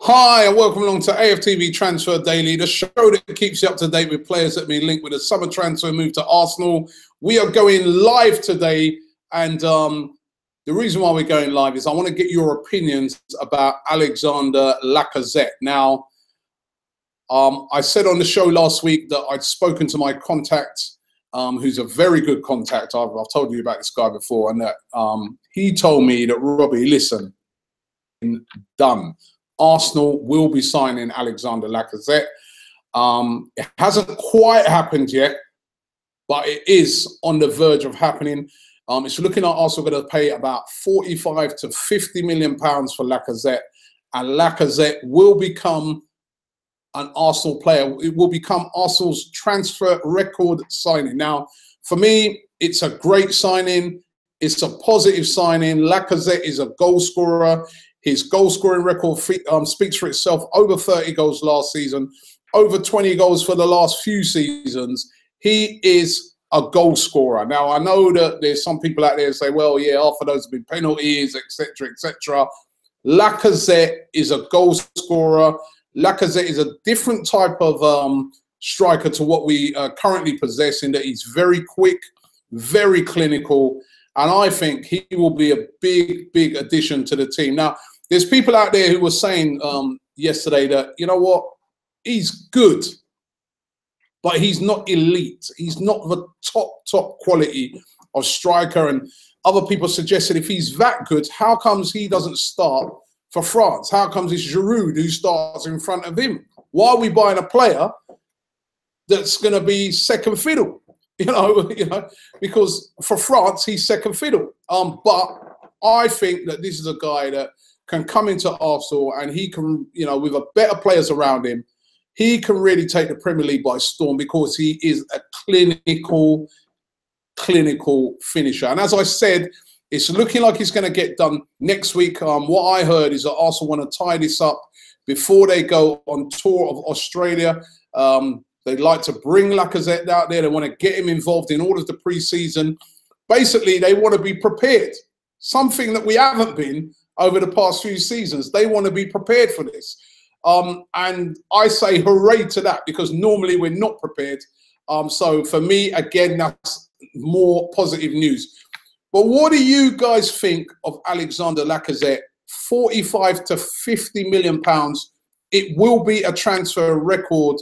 Hi, and welcome along to AFTV Transfer Daily, the show that keeps you up to date with players that have been linked with a summer transfer move to Arsenal. We are going live today, and the reason why we're going live is I want to get your opinions about Alexander Lacazette. Now, I said on the show last week that I'd spoken to my contact, who's a very good contact. I've told you about this guy before, and that he told me that, Robbie, listen, done. Arsenal will be signing Alexander Lacazette. It hasn't quite happened yet, but it is on the verge of happening. It's looking like Arsenal going to pay about 45 to 50 million pounds for Lacazette, and Lacazette will become an Arsenal player. It will become Arsenal's transfer record signing. Now, for me, it's a great signing. It's a positive signing. Lacazette is a goal scorer. His goal-scoring record speaks for itself. Over 30 goals last season, over 20 goals for the last few seasons. He is a goal scorer. Now, I know that there's some people out there who say, well, yeah, half of those have been penalties, etc., etc. Lacazette is a goal scorer. Lacazette is a different type of striker to what we currently possess, in that he's very quick, very clinical, and I think he will be a big, big addition to the team. Now, there's people out there who were saying yesterday that, you know what, he's good, but he's not elite. He's not the top quality of striker. And other people suggested if he's that good, how comes he doesn't start for France? How comes it's Giroud who starts in front of him? Why are we buying a player that's going to be second fiddle? You know, because for France, he's second fiddle. But I think that this is a guy that can come into Arsenal, and he can, you know, with a better players around him, he can really take the Premier League by storm, because he is a clinical finisher. And as I said, it's looking like he's going to get done next week. What I heard is that Arsenal want to tie this up before they go on tour of Australia. They'd like to bring Lacazette out there. They want to get him involved in all of the pre-season. Basically, they want to be prepared, something that we haven't been over the past few seasons. They want to be prepared for this. And I say hooray to that, because normally we're not prepared. So for me, again, that's more positive news. But what do you guys think of Alexander Lacazette? 45 to 50 million pounds. It will be a transfer record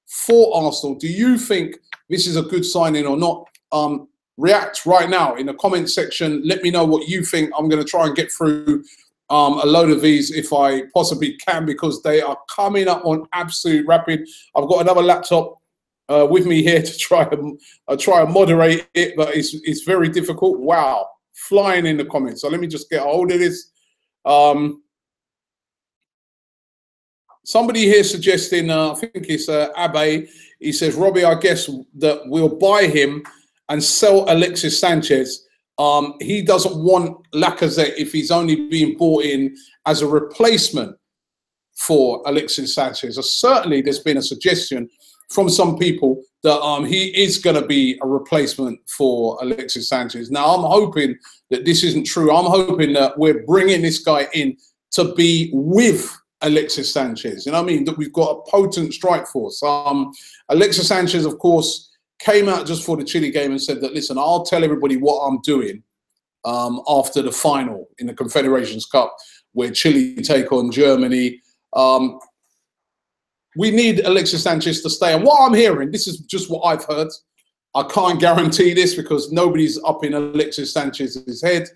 for Arsenal. Do you think this is a good signing or not? React right now in the comment section. Let me know what you think. I'm going to try and get through a load of these if I possibly can, because they are coming up on absolute rapid. I've got another laptop with me here to try and moderate it, but it's very difficult. Wow, flying in the comments. So let me just get a hold of this. Somebody here suggesting, I think it's Abe, he says, Robbie, I guess that we'll buy him and sell Alexis Sanchez. He doesn't want Lacazette if he's only being bought in as a replacement for Alexis Sanchez. Certainly there's been a suggestion from some people that he is going to be a replacement for Alexis Sanchez. Now, I'm hoping that this isn't true. I'm hoping that we're bringing this guy in to be with Alexis Sanchez. You know what I mean? That we've got a potent strike force. Alexis Sanchez, of course, came out just for the Chile game and said that, listen, I'll tell everybody what I'm doing after the final in the Confederations Cup, where Chile take on Germany. We need Alexis Sanchez to stay. And what I'm hearing, this is just what I've heard. I can't guarantee this because nobody's up in Alexis Sanchez's head.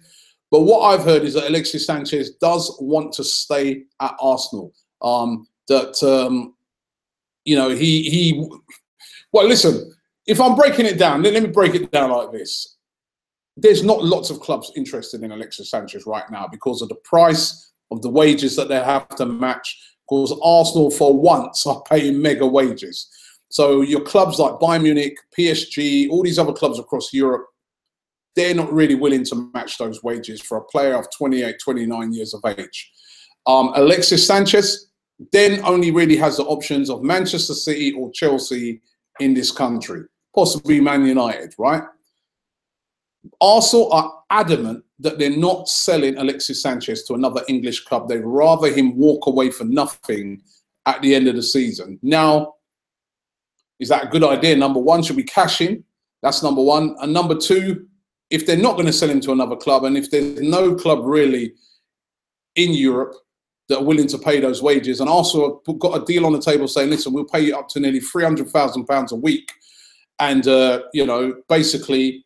But what I've heard is that Alexis Sanchez does want to stay at Arsenal. You know, well, listen, if I'm breaking it down, let me break it down like this. There's not lots of clubs interested in Alexis Sanchez right now because of the price of the wages that they have to match. Because Arsenal, for once, are paying mega wages. So your clubs like Bayern Munich, PSG, all these other clubs across Europe, they're not really willing to match those wages for a player of 28, 29 years of age. Alexis Sanchez then only really has the options of Manchester City or Chelsea in this country, possibly Man United, right? Arsenal are adamant that they're not selling Alexis Sanchez to another English club. They'd rather him walk away for nothing at the end of the season. Now, is that a good idea? Number one, should we cash in? That's number one. And number two, if they're not going to sell him to another club, and if there's no club really in Europe that are willing to pay those wages, and also got a deal on the table saying, listen, we'll pay you up to nearly £300,000 a week. And, you know, basically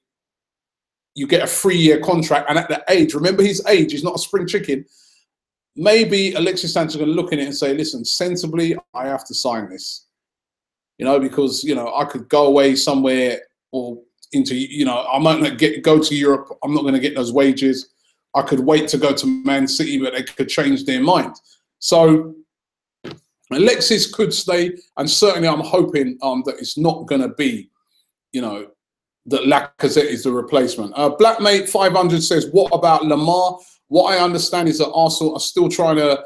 you get a 3-year contract. And at that age, remember his age, he's not a spring chicken. Maybe Alexis Sanchez is going to look at it and say, listen, sensibly, I have to sign this. You know, because, you know, I could go away somewhere or into, you know, I might not go to Europe. I'm not going to get those wages. I could wait to go to Man City, but they could change their mind. So Alexis could stay, and certainly I'm hoping that it's not going to be, you know, that Lacazette is the replacement. Blackmate 500 says, what about Lamar? What I understand is that Arsenal are still trying to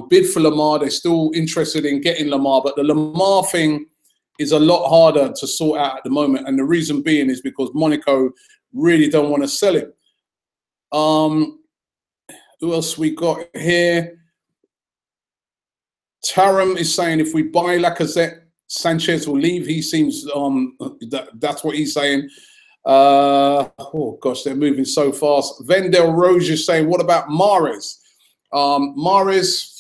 bid for Lamar. They're still interested in getting Lamar, but the Lamar thing is a lot harder to sort out at the moment. And the reason being is because Monaco really don't want to sell him. Who else we got here? Taram is saying if we buy Lacazette, Sanchez will leave. He seems that's what he's saying. Oh gosh, they're moving so fast. Vendel Rose is saying, what about Mahrez? Mahrez,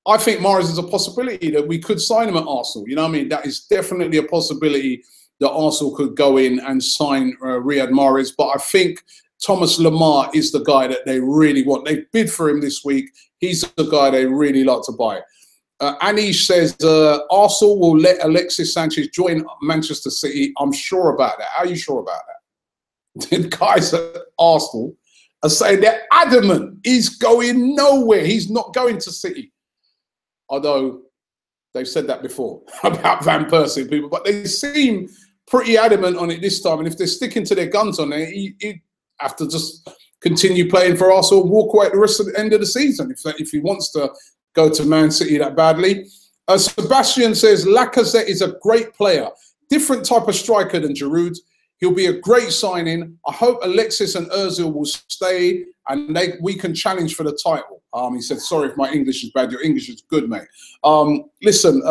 I think Mahrez is a possibility that we could sign him at Arsenal. You know what I mean? That is definitely a possibility that Arsenal could go in and sign Riyad Mahrez. But I think Thomas Lemar is the guy that they really want. They bid for him this week. He's the guy they really like to buy. Anish says, Arsenal will let Alexis Sanchez join Manchester City. I'm sure about that. How are you sure about that? The guys at Arsenal are saying they're adamant he's going nowhere. He's not going to City. Although they've said that before about Van Persie and people, but they seem pretty adamant on it this time. And if they're sticking to their guns on it, he'd have to just continue playing for Arsenal and walk away at the rest of the end of the season if he wants to go to Man City that badly. Sebastian says, Lacazette is a great player. Different type of striker than Giroud. He'll be a great signing. I hope Alexis and Ozil will stay and we can challenge for the title. He said, sorry if my English is bad. Your English is good, mate. Listen,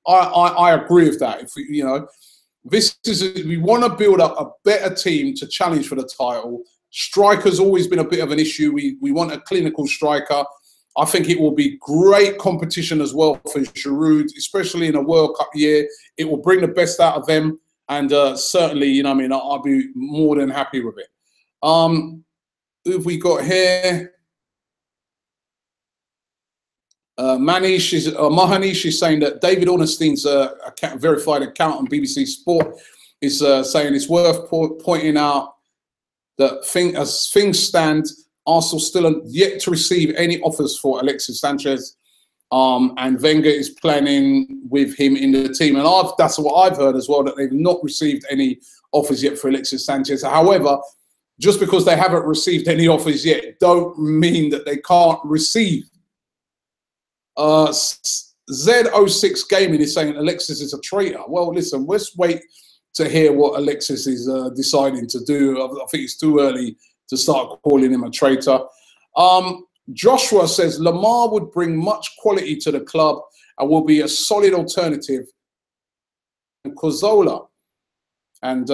I agree with that. If we, you know, we want to build up a better team to challenge for the title. Striker's always been a bit of an issue. We want a clinical striker. I think it will be great competition as well for Giroud, especially in a World Cup year. It will bring the best out of them. And certainly, you know what I mean, I'll be more than happy with it. Who have we got here? Mahanish is saying that David Ornstein's verified account on BBC Sport is saying it's worth pointing out that as things stand, Arsenal still are yet to receive any offers for Alexis Sanchez, and Wenger is planning with him in the team. And that's what I've heard as well, that they've not received any offers yet for Alexis Sanchez. However, just because they haven't received any offers yet, don't mean that they can't receive. Z06 Gaming is saying Alexis is a traitor. Well, listen, let's wait to hear what Alexis is deciding to do. I think it's too early to start calling him a traitor. Joshua says Lamar would bring much quality to the club and will be a solid alternative to Cazorla. And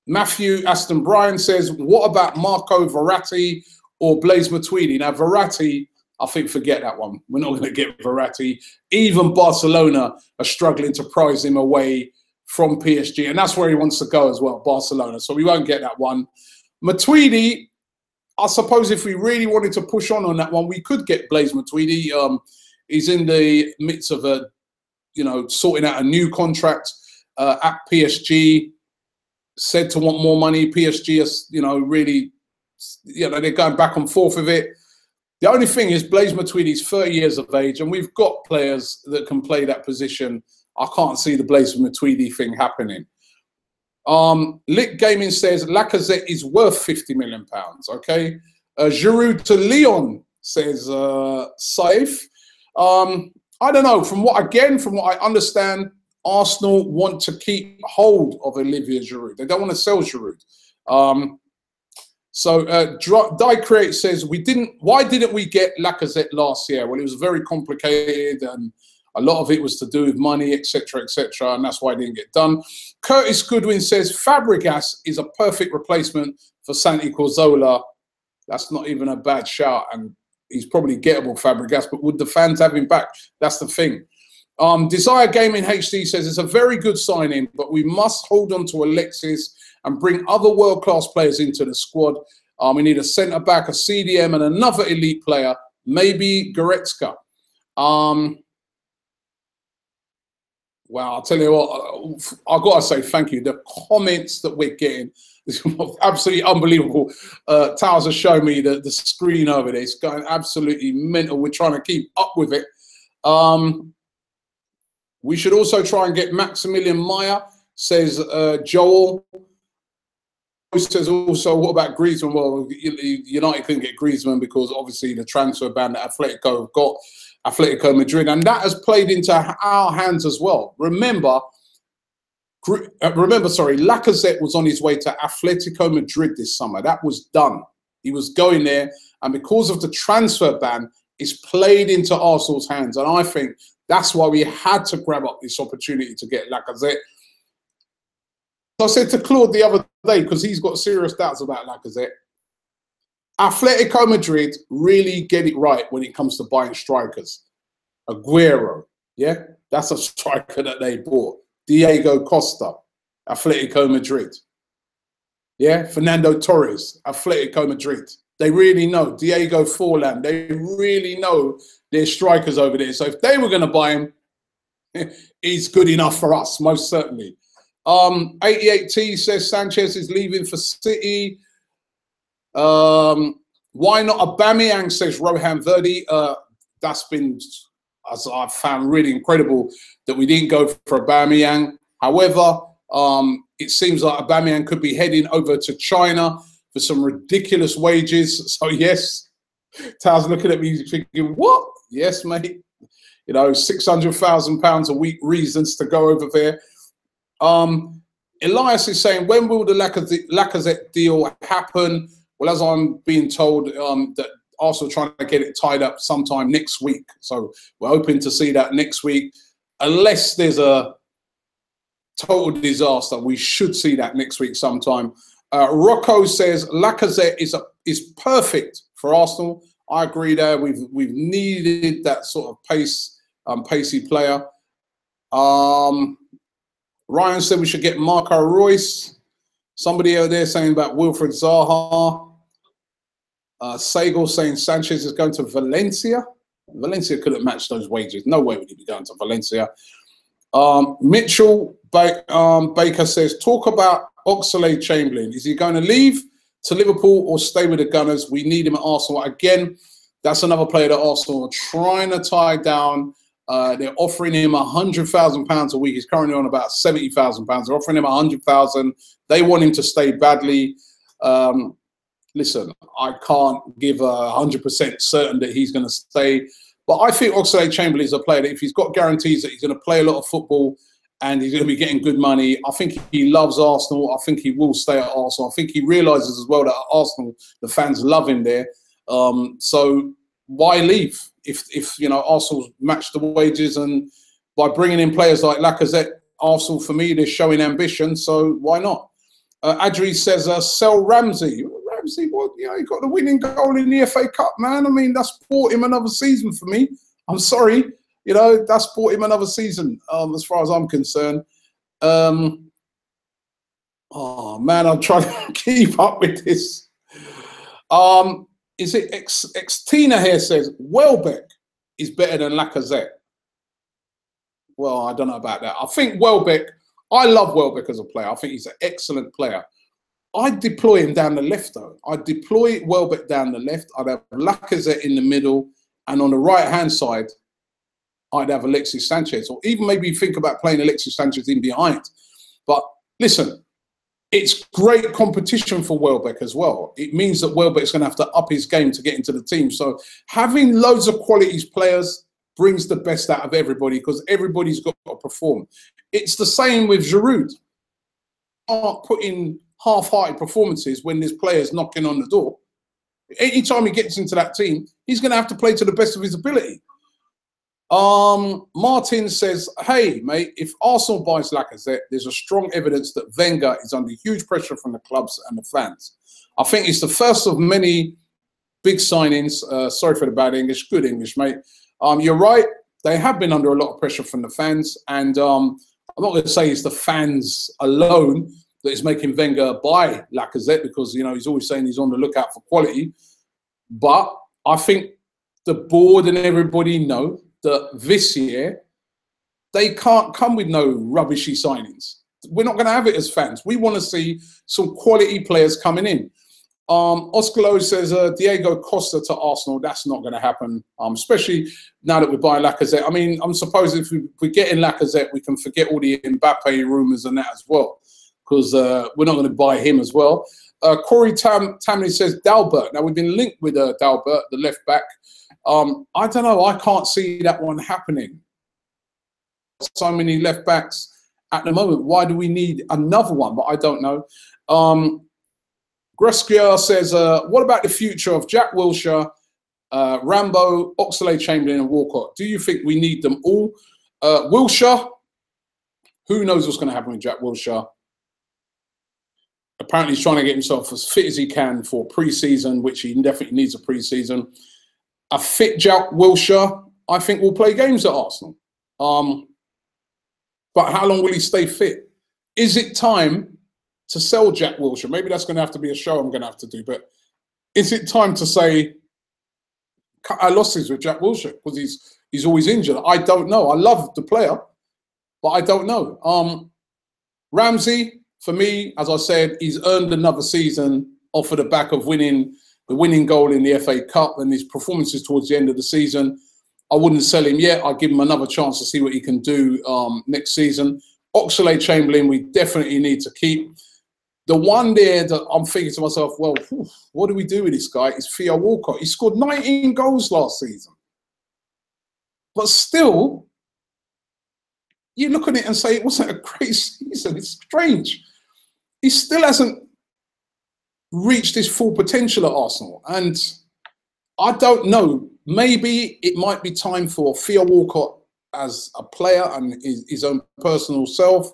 Matthew Aston Bryan says, what about Marco Verratti or Blaise Matuidi? Now, Verratti, I think forget that one. We're not going to get Verratti. Even Barcelona are struggling to prize him away from PSG. And that's where he wants to go as well, Barcelona. So we won't get that one. Matuidi, I suppose if we really wanted to push on that one, we could get Blaise Matuidi. He's in the midst of sorting out a new contract at PSG. Said to want more money. PSG is, really, they're going back and forth with it. The only thing is Blaise Matuidi's 30 years of age, and we've got players that can play that position. I can't see the Blaise Matuidi thing happening. Lit Gaming says Lacazette is worth £50 million. Okay. Giroud to Lyon says safe. I don't know. From what I understand, Arsenal want to keep hold of Olivier Giroud. They don't want to sell Giroud. So Die Create says, why didn't we get Lacazette last year? Well, it was very complicated and a lot of it was to do with money, etc., etc., and that's why it didn't get done. Curtis Goodwin says, Fabregas is a perfect replacement for Santi Cazorla. That's not even a bad shout, and he's probably gettable, Fabregas, but would the fans have him back? That's the thing. Desire Gaming HD says, it's a very good signing, but we must hold on to Alexis and bring other world-class players into the squad. We need a centre-back, a CDM, and another elite player, maybe Goretzka. Well, I'll tell you what, I've got to say thank you. The comments that we're getting is absolutely unbelievable. Towers has shown me the screen over there. It's going absolutely mental. We're trying to keep up with it. We should also try and get Maximilian Meyer, says Joel. Who says also, what about Griezmann? Well, United couldn't get Griezmann because obviously the transfer ban that Atletico have got, Atletico Madrid, and that has played into our hands as well. Remember, Lacazette was on his way to Atletico Madrid this summer. That was done. He was going there, and because of the transfer ban, it's played into Arsenal's hands. And I think that's why we had to grab up this opportunity to get Lacazette. I said to Claude the other day, because he's got serious doubts about Lacazette, Atletico Madrid really get it right when it comes to buying strikers. Aguero, yeah, that's a striker that they bought. Diego Costa, Atletico Madrid. Yeah, Fernando Torres, Atletico Madrid. They really know. Diego Forlan, they really know their strikers over there. So if they were going to buy him, he's good enough for us, most certainly. 88T says Sanchez is leaving for City. Why not Aubameyang, says Rohan Verdi. That's been, as I've found, really incredible that we didn't go for Aubameyang. However, it seems like Aubameyang could be heading over to China for some ridiculous wages. So yes, Tow's looking at me thinking, what? Yes, mate. You know, £600,000 a week reasons to go over there. Elias is saying, when will the Lacazette deal happen? Well, as I'm being told, that Arsenal trying to get it tied up sometime next week. So we're hoping to see that next week. Unless there's a total disaster, we should see that next week sometime. Rocco says Lacazette is perfect for Arsenal. I agree there. We've needed that sort of pacey player. Ryan said we should get Marco Reus. Somebody over there saying about Wilfred Zaha. Sagal saying Sanchez is going to Valencia. Valencia couldn't match those wages. No way would he be going to Valencia. Mitchell Baker says, talk about Oxlade-Chamberlain. Is he going to leave to Liverpool or stay with the Gunners? We need him at Arsenal. Again, that's another player that Arsenal are trying to tie down. They're offering him £100,000 a week. He's currently on about £70,000. They're offering him £100,000. They want him to stay badly. Listen, I can't give 100% certain that he's going to stay. But I think Oxlade-Chamberlain is a player that if he's got guarantees that he's going to play a lot of football and he's going to be getting good money, I think he loves Arsenal. I think he will stay at Arsenal. I think he realises as well that at Arsenal, the fans love him there. So why leave if you know, Arsenal match the wages? And by bringing in players like Lacazette, Arsenal, for me, they're showing ambition. So why not? Adri says, sell Ramsey. Ramsey, what? You know, he got the winning goal in the FA Cup, man. I mean, that's bought him another season for me. I'm sorry. You know, that's bought him another season, as far as I'm concerned. Oh, man, I'm trying to keep up with this. Is it Tina here says, Welbeck is better than Lacazette? Well, I don't know about that. I think Welbeck, I love Welbeck as a player. I think he's an excellent player. I'd deploy him down the left, though. I'd deploy Welbeck down the left. I'd have Lacazette in the middle. And on the right-hand side, I'd have Alexis Sanchez. Or even maybe think about playing Alexis Sanchez in behind. But listen, it's great competition for Welbeck as well. It means that Welbeck's going to have to up his game to get into the team. So having loads of quality players brings the best out of everybody because everybody's got to perform. It's the same with Giroud. Aren't putting half-hearted performances when there's players knocking on the door. Anytime he gets into that team, he's going to have to play to the best of his ability. Martin says, hey, mate, if Arsenal buys Lacazette, there's a strong evidence that Wenger is under huge pressure from the clubs and the fans. I think it's the first of many big signings. Sorry for the bad English. Good English, mate. You're right. They have been under a lot of pressure from the fans. And I'm not going to say it's the fans alone that is making Wenger buy Lacazette, because, you know, he's always saying he's on the lookout for quality. But I think the board and everybody know that this year they can't come with no rubbishy signings. We're not going to have it as fans. We want to see some quality players coming in. Oscalo says Diego Costa to Arsenal. That's not going to happen, especially now that we're buying Lacazette. I mean, I'm supposed if we get in Lacazette, we can forget all the Mbappe rumours and that as well, because we're not going to buy him as well. Corey Tamley says Dalbert. Now, we've been linked with Dalbert, the left back. I don't know. I can't see that one happening. So many left backs at the moment. Why do we need another one? But I don't know. Gresquier says, what about the future of Jack Wilshere, Rambo, Oxlade-Chamberlain and Walcott? Do you think we need them all? Wilshere, who knows what's going to happen with Jack Wilshere? Apparently he's trying to get himself as fit as he can for pre-season, which he definitely needs a pre-season. A fit Jack Wilshere, I think, will play games at Arsenal. But how long will he stay fit? Is it time to sell Jack Wilshere? Maybe that's going to have to be a show I'm going to have to do. But is it time to say, cut our losses with Jack Wilshere? Because he's always injured. I don't know. I love the player, but I don't know. Ramsey, for me, as I said, he's earned another season off of the back of winning the winning goal in the FA Cup and his performances towards the end of the season. I wouldn't sell him yet. I'll give him another chance to see what he can do next season. Oxlade-Chamberlain, we definitely need to keep. The one there that I'm thinking to myself, well, what do we do with this guy? Is Theo Walcott. He scored 19 goals last season. But still, you look at it and say it wasn't a great season. It's strange. He still hasn't reached his full potential at Arsenal. And I don't know. Maybe it might be time for Theo Walcott as a player and his own personal self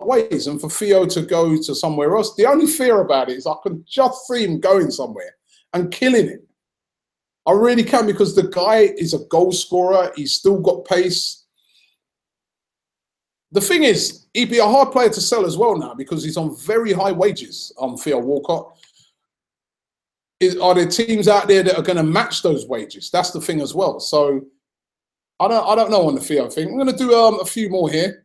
ways, and for Theo to go to somewhere else. The only fear about it is I can just see him going somewhere and killing it. I really can, because the guy is a goal scorer. He's still got pace. The thing is, he'd be a hard player to sell as well now, because he's on very high wages, Theo Walcott. Are there teams out there that are going to match those wages? That's the thing as well. So I don't know on the Theo thing. I'm going to do a few more here.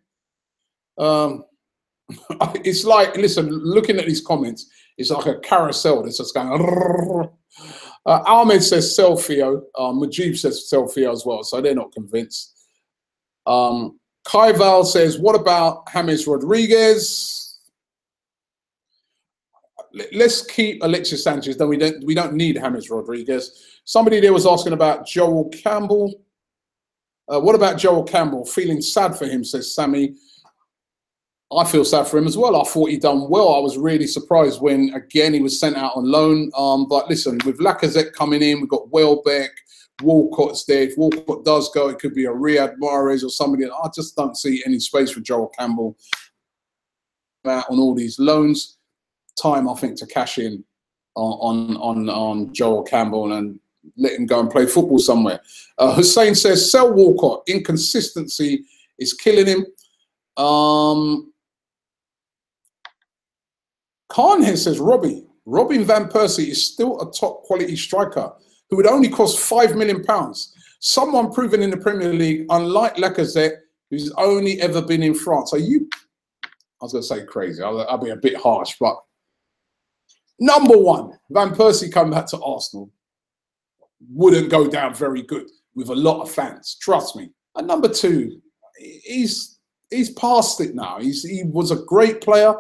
It's like, listen, looking at these comments, it's like a carousel that's just going. Ahmed says sell Theo. Majib says sell Theo as well. So they're not convinced. Kai Val says, what about James Rodriguez? Let's keep Alexis Sanchez. Then we don't need James Rodriguez. Somebody there was asking about Joel Campbell. What about Joel Campbell? Feeling sad for him, says Sammy. I feel sad for him as well. I thought he'd done well. I was really surprised when, again, he was sent out on loan. But listen, with Lacazette coming in, we've got Welbeck, Walcott's there. If Walcott does go, it could be a Riyad Mahrez or somebody. I just don't see any space for Joel Campbell on all these loans. Time, I think, to cash in on Joel Campbell and let him go and play football somewhere. Hussein says, sell Walcott. Inconsistency is killing him. Khan says, Robin Van Persie is still a top quality striker who would only cost £5 million. Someone proven in the Premier League, unlike Lacazette, who's only ever been in France. Are you, I was going to say crazy. I'll be a bit harsh, but number one, Van Persie coming back to Arsenal wouldn't go down very good with a lot of fans. Trust me. And number two, he's past it now. He was a great player,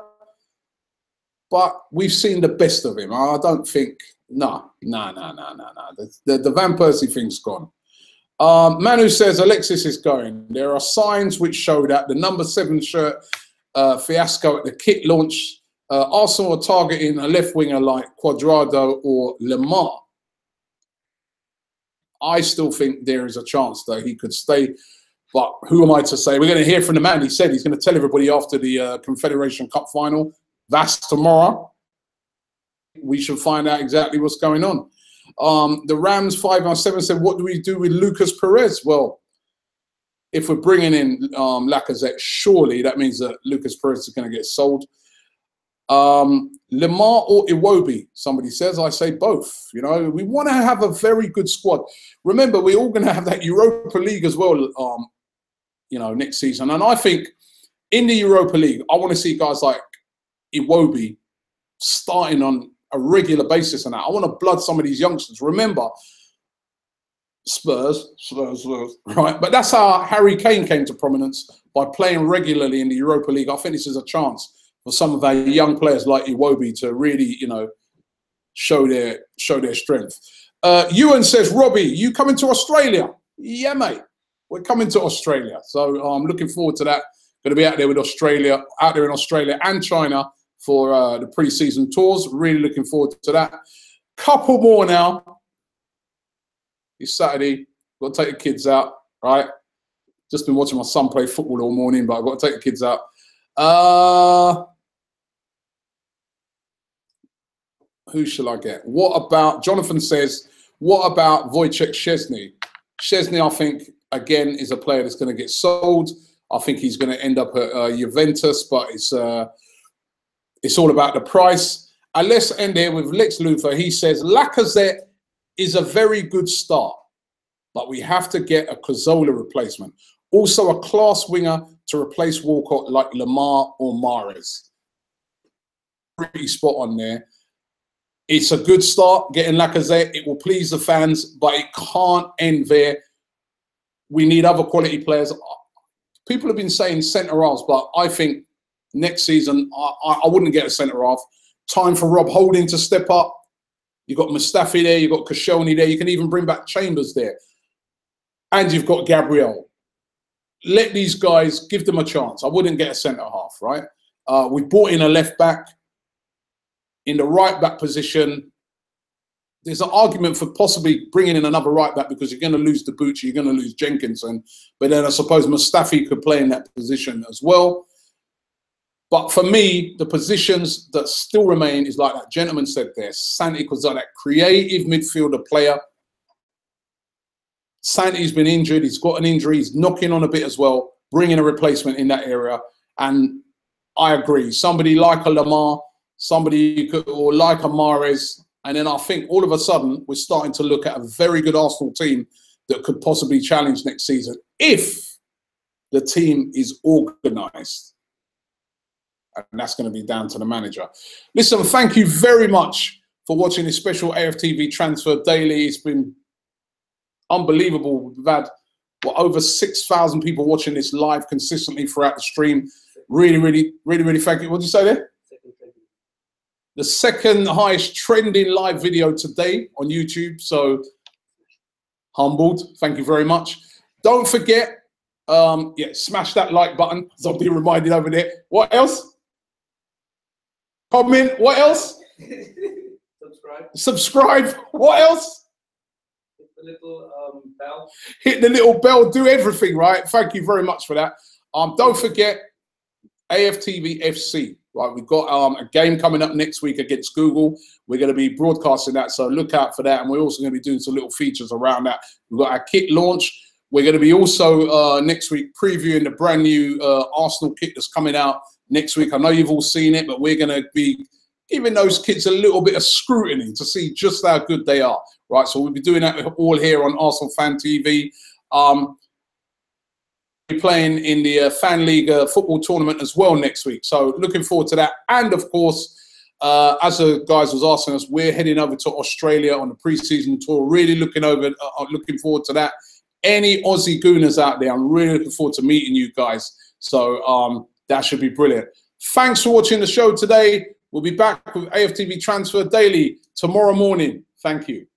but we've seen the best of him. I don't think, no. The Van Persie thing's gone. Manu says Alexis is going. There are signs which show that the number 7 shirt fiasco at the kit launch Arsenal are targeting a left winger like Cuadrado or Lemar. I still think there is a chance that he could stay. But who am I to say? We're going to hear from the man. He said he's going to tell everybody after the Confederation Cup final. That's tomorrow. We should find out exactly what's going on. The Rams 5-7 said, what do we do with Lucas Perez? Well, if we're bringing in Lacazette, surely that means that Lucas Perez is going to get sold. Lemar or Iwobi, somebody says. I say both. You know, we want to have a very good squad. Remember, we're all going to have that Europa League as well, you know, next season. And I think in the Europa League, I want to see guys like Iwobi starting on a regular basis and that. I want to blood some of these youngsters. Remember, Spurs, right? But that's how Harry Kane came to prominence, by playing regularly in the Europa League. I think this is a chance for some of our young players like Iwobi to really, you know, show their strength. Ewan says, Robbie, you coming to Australia? Yeah, mate. We're coming to Australia. So I'm looking forward to that. Going to be out there in Australia and China for the pre-season tours. Really looking forward to that. Couple more now. It's Saturday. Got to take the kids out, right? Just been watching my son play football all morning, but I've got to take the kids out. Who shall I get? What about, Jonathan says, what about Wojciech Szczesny? Szczesny, I think, again, is a player that's going to get sold. I think he's going to end up at Juventus, but it's all about the price. And let's end here with Lex Luthor. He says, Lacazette is a very good start, but we have to get a Cazorla replacement. Also a class winger to replace Walcott like Lemar or Mahrez. Pretty spot on there. It's a good start, getting Lacazette. It will please the fans, but it can't end there. We need other quality players. People have been saying centre-halves, but I think next season, I wouldn't get a centre-half. Time for Rob Holding to step up. You've got Mustafi there. You've got Koscielny there. You can even bring back Chambers there. And you've got Gabriel. Let these guys, give them a chance. I wouldn't get a centre-half, right? We brought in a left-back. In the right-back position, there's an argument for possibly bringing in another right-back because you're going to lose Debuchy, you're going to lose Jenkinson. But then I suppose Mustafi could play in that position as well. But for me, the positions that still remain is like that gentleman said there, Santi Cazorla, that creative midfielder player. Santi's been injured. He's got an injury. He's knocking on a bit as well, bringing a replacement in that area. And I agree. Somebody like a Lemar, somebody could, or like a Mahrez, and then I think all of a sudden we're starting to look at a very good Arsenal team that could possibly challenge next season if the team is organised. And that's going to be down to the manager. Listen, thank you very much for watching this special AFTV Transfer Daily. It's been unbelievable. We've had over 6,000 people watching this live consistently throughout the stream. Really thank you. What did you say there? The second highest trending live video today on YouTube. So humbled. Thank you very much. Don't forget, smash that like button. So I'll be reminded over there. What else? Comment. What else? Subscribe. What else? Hit the little bell. Hit the little bell. Do everything, right? Thank you very much for that. Don't forget AFTV FC. Right, we've got a game coming up next week against Google. We're going to be broadcasting that, so look out for that. And we're also going to be doing some little features around that. We've got our kit launch. We're going to be also next week previewing the brand new Arsenal kit that's coming out next week. I know you've all seen it, but we're going to be giving those kits a little bit of scrutiny to see just how good they are. Right, so we'll be doing that all here on ArsenalFanTV. Playing in the Fan League football tournament as well next week. So looking forward to that. And of course, as the guys was asking us, we're heading over to Australia on the pre-season tour. Really looking forward to that. Any Aussie Gooners out there, I'm really looking forward to meeting you guys. So that should be brilliant. Thanks for watching the show today. We'll be back with AFTV Transfer Daily tomorrow morning. Thank you.